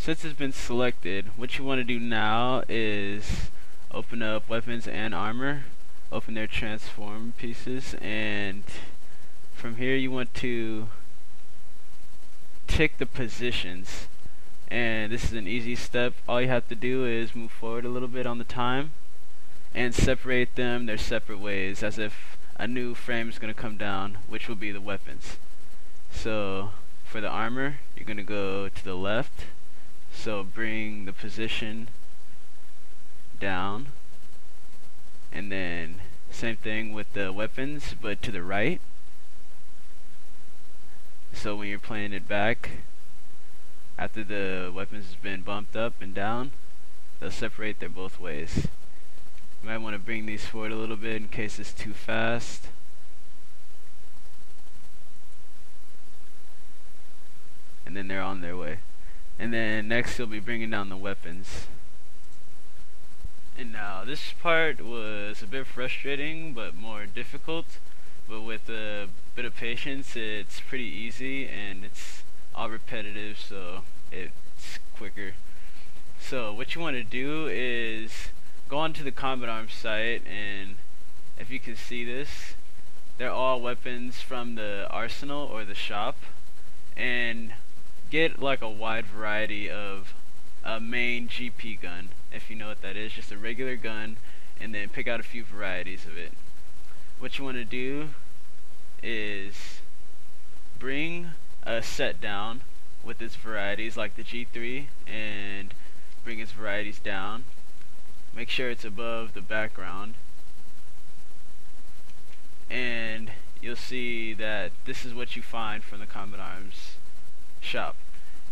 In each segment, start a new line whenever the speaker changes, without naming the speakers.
since it's been selected, what you want to do now is open up weapons and armor, open their transform pieces, and from here you want to tick the positions. And this is an easy step. All you have to do is move forward a little bit on the time and separate them their separate ways, as if a new frame is going to come down, which will be the weapons. So for the armor, you're going to go to the left, so bring the position down, and then same thing with the weapons, but to the right. So when you're playing it back, after the weapons has been bumped up and down, they'll separate their both ways. You might want to bring these forward a little bit in case it's too fast. And then they're on their way. And then next you'll be bringing down the weapons. And now this part was a bit frustrating but more difficult, but with a bit of patience it's pretty easy, and it's all repetitive, so it's quicker. So what you want to do is go onto the Combat Arms site, and if you can see this, they're all weapons from the arsenal or the shop, and get like a wide variety of a main GP gun, if you know what that is, just a regular gun, and then pick out a few varieties of it. What you want to do is bring a set down with its varieties, like the G3, and bring its varieties down. Make sure it's above the background, and you'll see that this is what you find from the Combat Arms shop.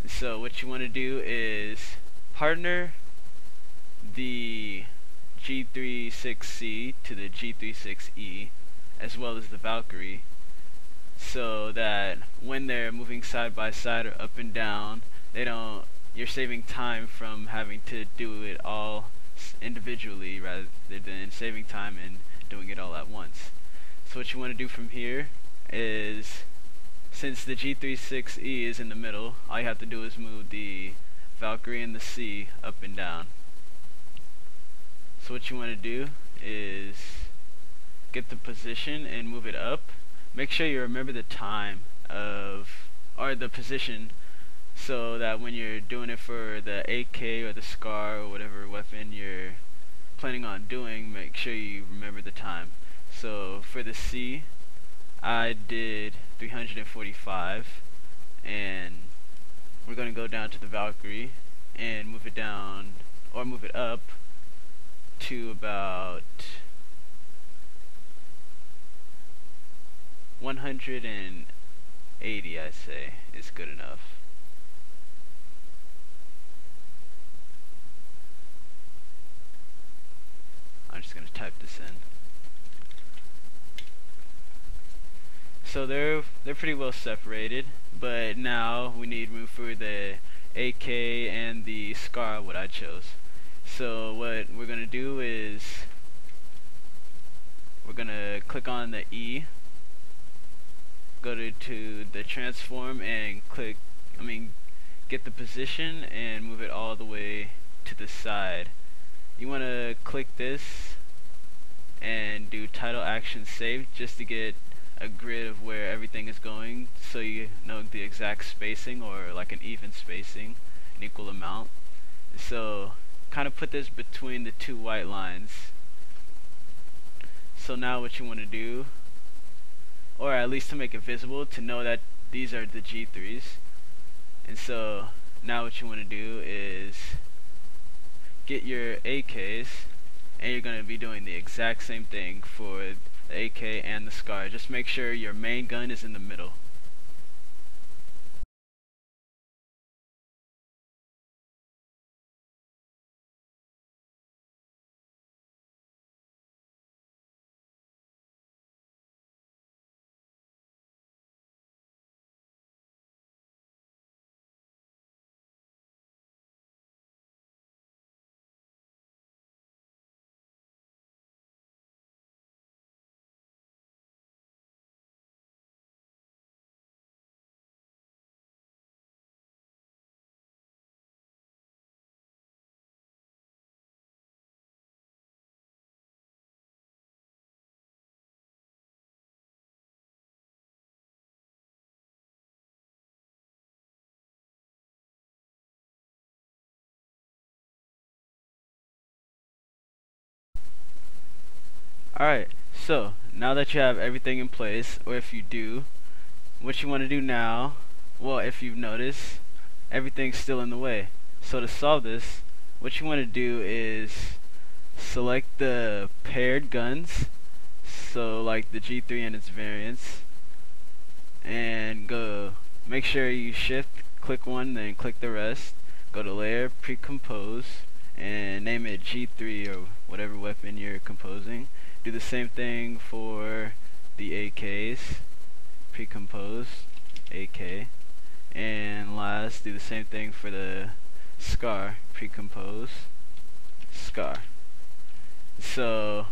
And so what you want to do is partner the G36C to the G36E, as well as the Valkyrie, so that when they're moving side by side or up and down, you're saving time from having to do it all individually, rather than saving time and doing it all at once. So what you want to do from here is, since the G36E is in the middle, all you have to do is move the Valkyrie and the C up and down. So what you want to do is get the position and move it up. Make sure you remember the time or the position, so that when you're doing it for the AK or the SCAR or whatever weapon you're planning on doing, make sure you remember the time. So for the C, I did 345, and we're going to go down to the Valkyrie and move it down, or move it up to about 180, I say, is good enough. I'm just going to type this in. So they're pretty well separated, but now we need room for the AK and the SCAR, what I chose. So what we're going to do is we're going to click on the E, go to the transform, and get the position and move it all the way to the side. You want to click this and do title action save, just to get a grid of where everything is going, so you know the exact spacing, or like an even spacing, an equal amount. So kind of put this between the two white lines. So now what you want to do, or at least to make it visible, to know that these are the G3s. And so now what you want to do is get your AKs, and you're going to be doing the exact same thing for the AK and the SCAR. Just make sure your main gun is in the middle. Alright, so now that you have everything in place, or if you do, what you want to do now, well, if you've noticed, everything's still in the way. So to solve this, what you want to do is select the paired guns, so like the G3 and its variants, and go make sure you shift click one, then click the rest, go to layer, pre-compose, and name it G3 or whatever weapon you're composing. Do the same thing for the AKs, pre-compose AK, and last do the same thing for the SCAR, pre-compose SCAR. So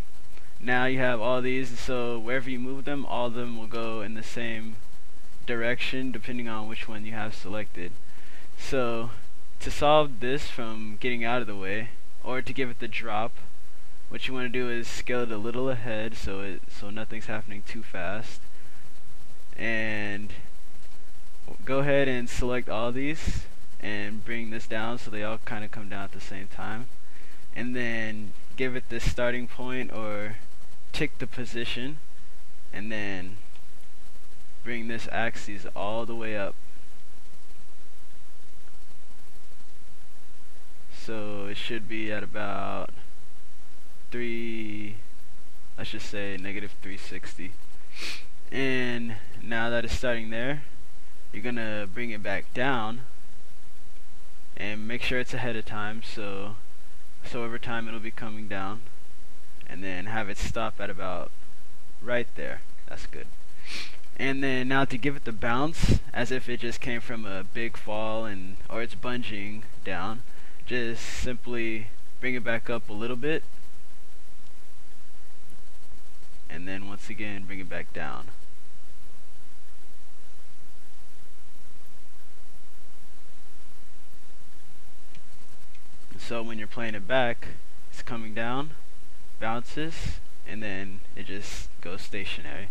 now you have all these, so wherever you move them, all of them will go in the same direction depending on which one you have selected. So to solve this from getting out of the way, or to give it the drop, what you want to do is scale it a little ahead so nothing's happening too fast, and go ahead and select all these and bring this down so they all kind of come down at the same time, and then give it the starting point or tick the position, and then bring this axis all the way up. So it should be at about let's just say -360. And now that it's starting there, you're gonna bring it back down and make sure it's ahead of time, so over time it'll be coming down, and then have it stop at about right there. That's good. And then now to give it the bounce, as if it just came from a big fall or it's bunging down, just simply bring it back up a little bit, and then once again bring it back down. So when you're playing it back, it's coming down, bounces, and then it just goes stationary.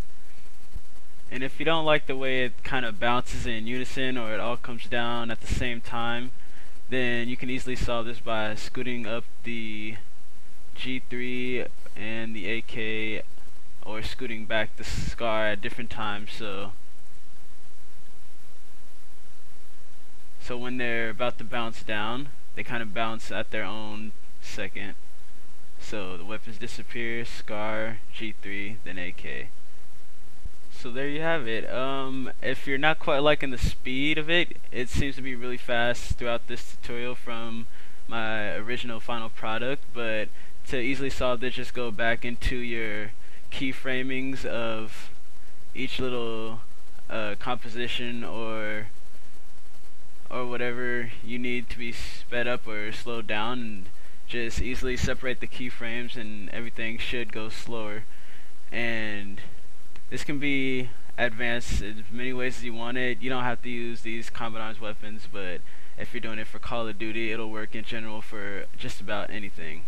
And if you don't like the way it kind of bounces in unison, or it all comes down at the same time, then you can easily solve this by scooting up the G3 and the AK, or scooting back the SCAR at different times, so when they're about to bounce down, they kind of bounce at their own second. So the weapons disappear, SCAR, G3, then AK. So there you have it. If you're not quite liking the speed of it, it seems to be really fast throughout this tutorial from my original final product, but to easily solve this, just go back into your keyframings of each little composition or whatever you need to be sped up or slowed down, and just easily separate the keyframes and everything should go slower. And this can be advanced in as many ways as you want it. You don't have to use these combat arms weapons, but if you're doing it for Call of Duty, it'll work in general for just about anything.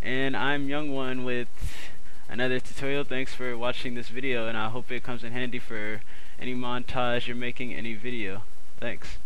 And I'm Youngone with another tutorial. Thanks for watching this video, and I hope it comes in handy for any montage you're making, any video. Thanks.